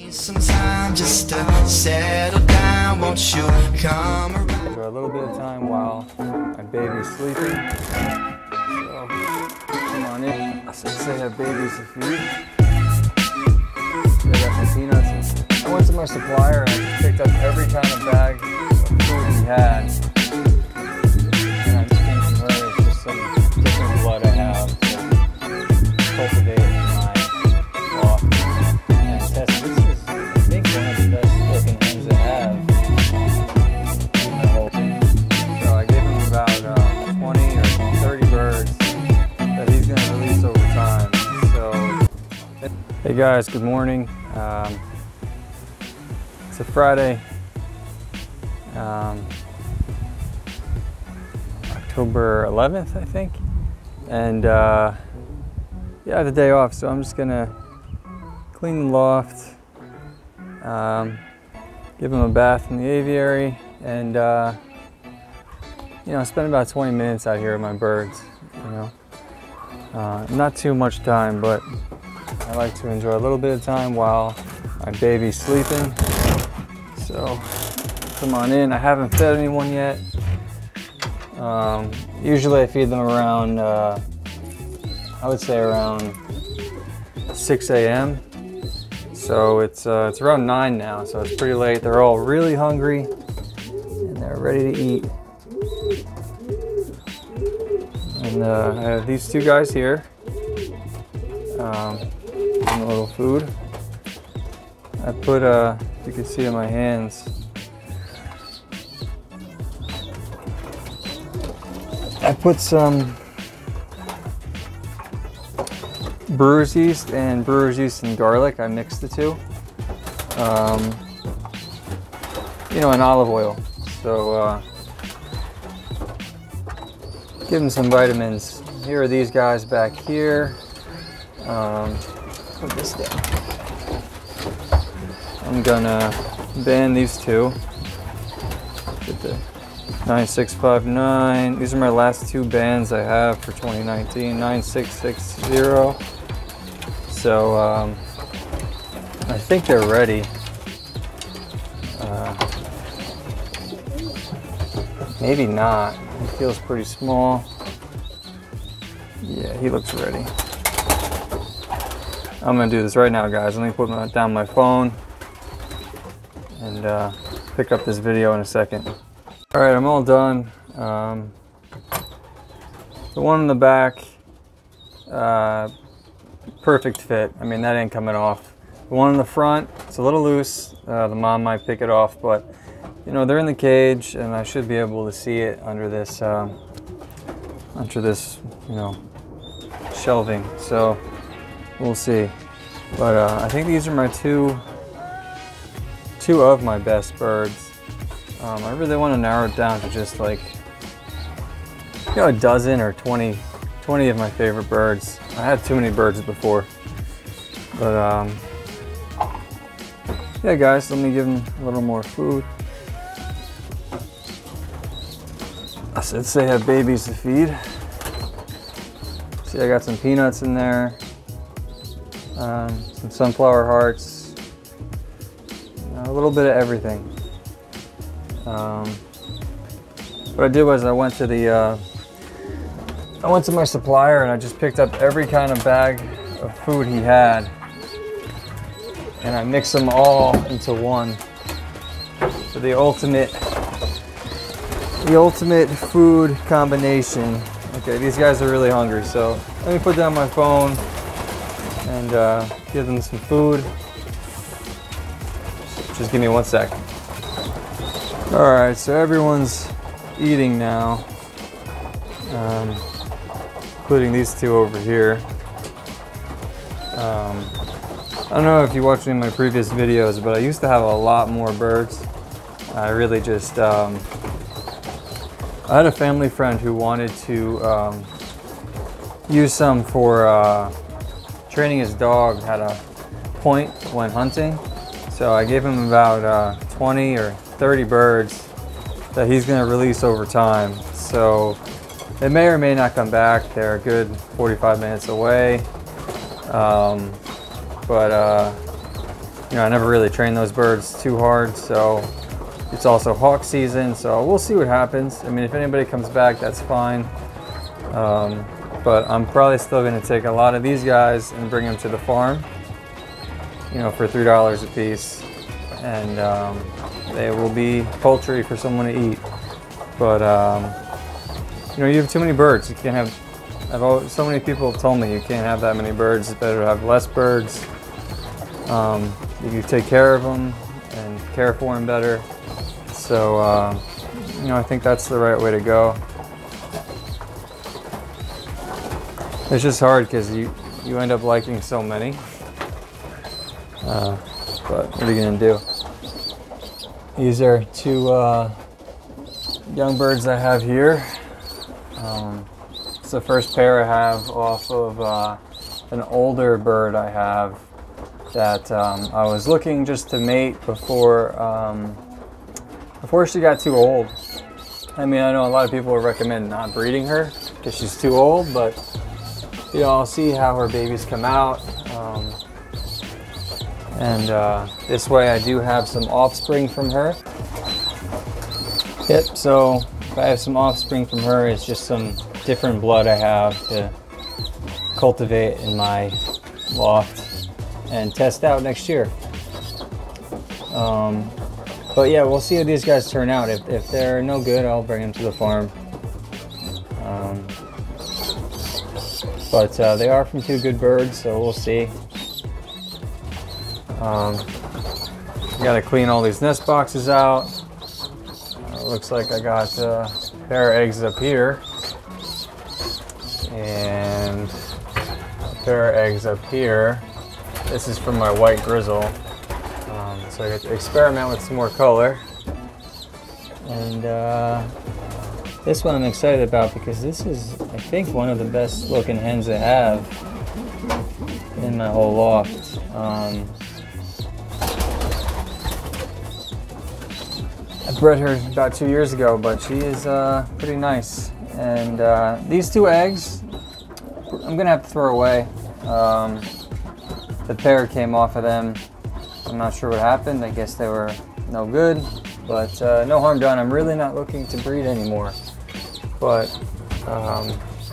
Some time just to settle down, won't you come around? For a little bit of time while my baby's sleeping. So, come on in. Since they have babies to feed. I got some peanuts. I went to my supplier and I picked up every kind of bag of food he had. And I just came from her. It's just some different blood I have to cultivate in my loft. And test. This is, I think, one of the best looking hens I have. So I gave him about 20 or 30 birds that he's going to release over time. So, hey guys, good morning. It's a Friday, October 11th, I think. And yeah, I have the day off, so I'm just going to clean the loft, give him a bath in the aviary, and you know, spend about 20 minutes out here with my birds, you know. Not too much time, but I like to enjoy a little bit of time while my baby's sleeping. So come on in. I haven't fed anyone yet. Usually I feed them around, I would say around 6 a.m. So it's around 9 now, so it's pretty late. They're all really hungry and they're ready to eat. And I have these two guys here. A little food. I put, you can see in my hands, I put some brewer's yeast and garlic. I mixed the two. You know, and olive oil. So give them some vitamins. Here are these guys back here. Put this down. I'm gonna ban these two. Get the 9659. These are my last two bans I have for 2019. 9660. So I think they're ready. Maybe not. He feels pretty small. Yeah, he looks ready. I'm gonna do this right now, guys. Let me put down my phone and pick up this video in a second. All right, I'm all done. The one in the back, perfect fit. I mean, that ain't coming off. The one in the front, it's a little loose. The mom might pick it off, but you know, they're in the cage and I should be able to see it under this, you know, shelving. So we'll see. But I think these are my two of my best birds. I really want to narrow it down to just like, you know, a dozen or 20 of my favorite birds. I had too many birds before. But yeah guys, let me give them a little more food. Since they have babies to feed. See, I got some peanuts in there, some sunflower hearts, a little bit of everything. What I did was I went to my supplier and I just picked up every kind of bag of food he had, and I mixed them all into one for the ultimate food combination. Okay, these guys are really hungry, so let me put down my phone and give them some food. Just give me 1 second. All right, so everyone's eating now, including these two over here. I don't know if you watched any of my previous videos, but I used to have a lot more birds. I really just, I had a family friend who wanted to use some for training his dog how to point when hunting. So I gave him about 20 or 30 birds that he's going to release over time. So they may or may not come back. They're a good 45 minutes away. But You know, I never really trained those birds too hard, so it's also hawk season, so we'll see what happens. I mean, if anybody comes back, that's fine. But I'm probably still going to take a lot of these guys and bring them to the farm, you know, for $3 a piece. And they will be poultry for someone to eat. But, you know, you have too many birds. You can't have, so many people have told me you can't have that many birds. It's better to have less birds. You can take care of them and care for them better. So, you know, I think that's the right way to go. It's just hard because you end up liking so many. But what are you gonna do? These are two young birds I have here. It's the first pair I have off of an older bird I have that I was looking just to mate before she got too old. I mean, I know a lot of people would recommend not breeding her because she's too old, but you know, I'll see how her babies come out. This way I do have some offspring from her. Yep, so if I have some offspring from her, it's just some different blood I have to cultivate in my loft and test out next year. But yeah, we'll see how these guys turn out. If they're no good, I'll bring them to the farm. But they are from two good birds, so we'll see. Gotta clean all these nest boxes out. Looks like I got a pair of eggs up here. And a pair of eggs up here. This is from my white grizzle. So I get to experiment with some more color. And this one I'm excited about because this is, I think, one of the best looking hens I have in my whole loft. I bred her about 2 years ago, but she is pretty nice. And these two eggs, I'm gonna have to throw away. The pair came off of them. I'm not sure what happened. I guess they were no good, but no harm done. I'm really not looking to breed anymore. But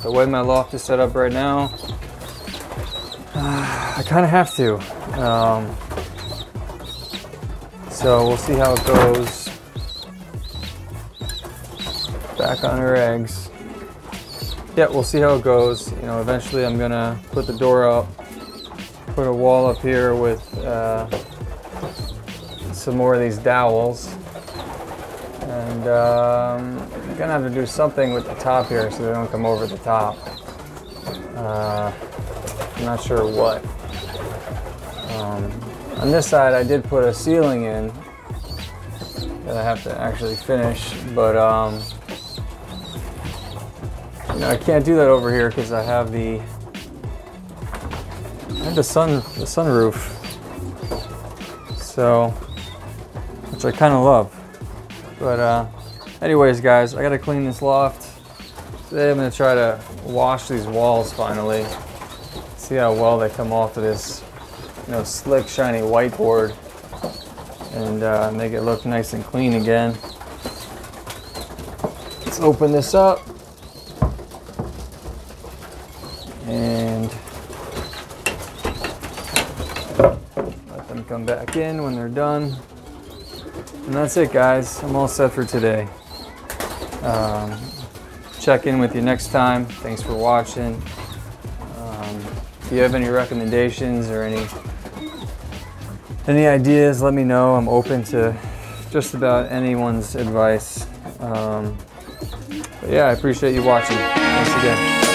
the way my loft is set up right now, I kind of have to. So we'll see how it goes. Back on her eggs. Yeah, we'll see how it goes. You know, eventually I'm gonna put the door up, put a wall up here with some more of these dowels, and I'm gonna have to do something with the top here so they don't come over the top. I'm not sure what. On this side I did put a ceiling in that I have to actually finish, but you know, I can't do that over here because I have the sunroof, so, which I kind of love. But anyways, guys, I gotta clean this loft. Today I'm gonna try to wash these walls finally. See how well they come off of this, you know, slick, shiny whiteboard, and make it look nice and clean again. Let's open this up. And let them come back in when they're done. And that's it, guys. I'm all set for today. Check in with you next time. Thanks for watching. If you have any recommendations or any ideas, let me know. I'm open to just about anyone's advice. But yeah, I appreciate you watching. Thanks again.